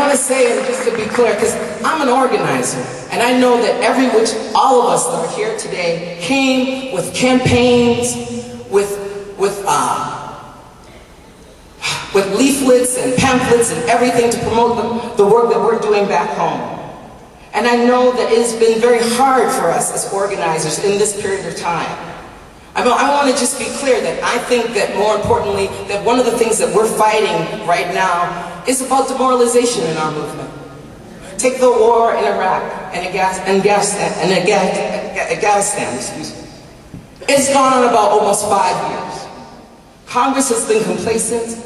want to say, and just to be clear, because I'm an organizer, and I know that all of us that are here today came with campaigns, with leaflets and pamphlets and everything to promote the work that we're doing back home. And I know that it has been very hard for us as organizers in this period of time. I want to just be clear that I think that more importantly, that one of the things that we're fighting right now is about demoralization in our movement. Take the war in Iraq and Afghanistan, excuse me. It's gone on about almost 5 years. Congress has been complacent,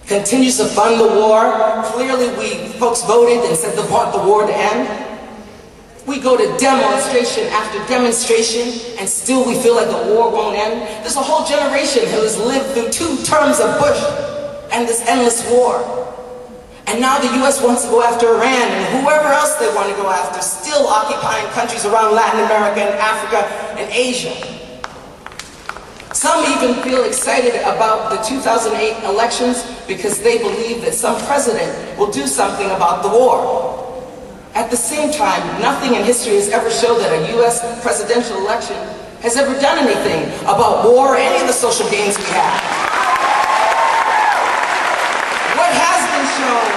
continues to fund the war. Clearly folks voted and said they want the war to end. We go to demonstration after demonstration and still we feel like the war won't end. There's a whole generation who has lived through 2 terms of Bush and this endless war. And now the US wants to go after Iran and whoever else they want to go after, still occupying countries around Latin America and Africa and Asia. Some even feel excited about the 2008 elections because they believe that some president will do something about the war. At the same time, nothing in history has ever shown that a US presidential election has ever done anything about war or any of the social gains we have. What has been shown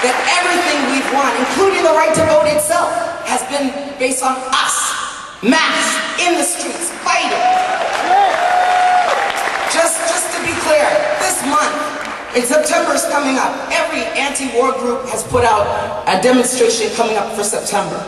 that everything we've won, including the right to vote itself, has been based on us, mass, in the streets, fighting. Just to be clear, this month, in September is coming up. Every anti-war group has put out a demonstration coming up for September,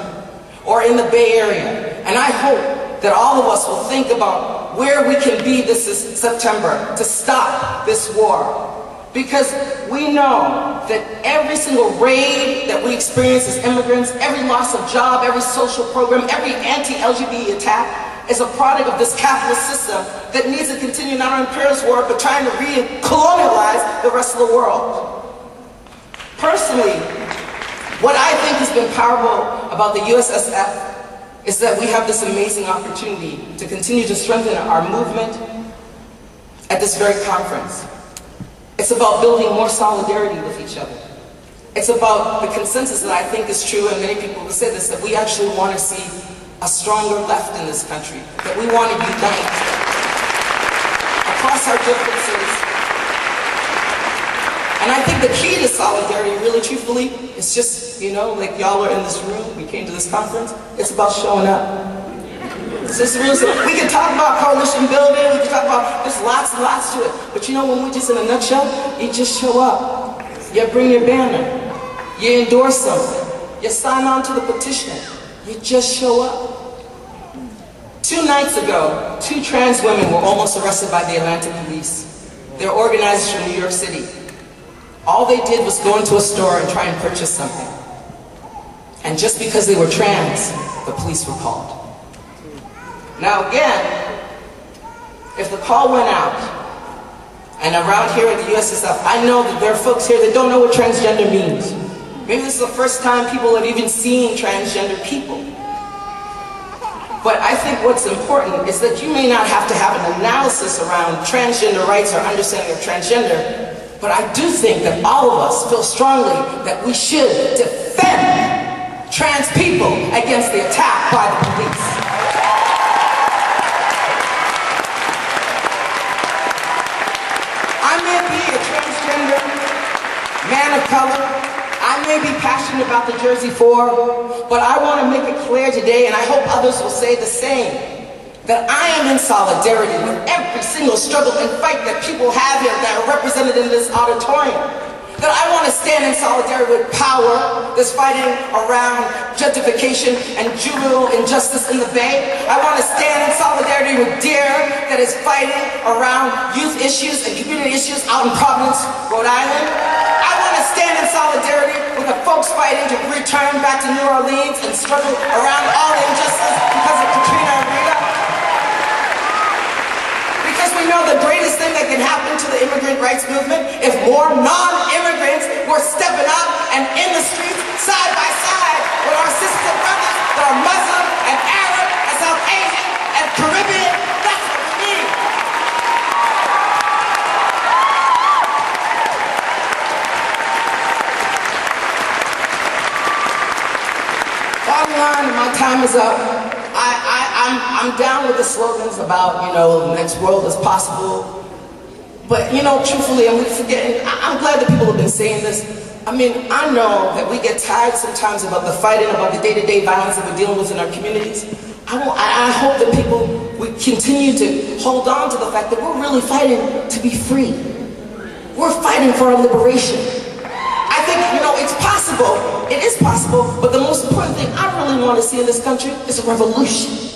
or in the Bay Area. And I hope that all of us will think about where we can be this September to stop this war. Because we know that every single raid that we experience as immigrants, every loss of job, every social program, every anti-LGBT attack is a product of this capitalist system that needs to continue not on imperialist war, but trying to re-colonialize the rest of the world. Personally, what I think has been powerful about the USSF is that we have this amazing opportunity to continue to strengthen our movement at this very conference. It's about building more solidarity with each other. It's about the consensus that I think is true, and many people will say this, that we actually want to see a stronger left in this country, that we want to unite across our differences. And I think the key to solidarity, really truthfully, is just, like y'all are in this room, we came to this conference, it's about showing up. It's just real simple. We can talk about coalition building, we can talk about, there's lots and lots to it, but when we just in a nutshell, you just show up. You bring your banner, you endorse something, you sign on to the petition, you just show up. 2 nights ago, 2 trans women were almost arrested by the Atlanta police. They're organizers from New York City. All they did was go into a store and try and purchase something. And just because they were trans, the police were called. Now again, if the call went out, and around here at the USSF, I know that there are folks here that don't know what transgender means. Maybe this is the first time people have even seen transgender people. But I think what's important is that you may not have to have an analysis around transgender rights or understanding of transgender, but I do think that all of us feel strongly that we should defend trans people against the attack by the police. I may be a transgender man of color, I may be passionate about the Jersey 4, but I want to make it clear today, and I hope others will say the same, that I am in solidarity with every single struggle and fight that people have here that are represented in this auditorium. That I want to stand in solidarity with power that's fighting around gentrification and juvenile injustice in the Bay. I want to stand in solidarity with DARE that is fighting around youth issues and community issues out in Providence, Rhode Island. I want to stand in solidarity with the folks fighting to return back to New Orleans and struggle around all the injustice because of Katrina and Rita. Because we know the greatest thing that can happen to the immigrant rights movement if more non-immigrants were stepping up and in the streets side by side with our sisters and brothers that are Muslim and Arab and South Asian and Caribbean. That's what we need. rise up. I'm down with the slogans about, the next world is possible. But, truthfully, and we forgetting, I'm glad that people have been saying this. I mean, I know that we get tired sometimes about the fighting, about the day-to-day violence that we're dealing with in our communities. I hope that we continue to hold on to the fact that we're really fighting to be free. We're fighting for our liberation. I think, it's possible. It is possible, but the most important thing I really want to see in this country is a revolution.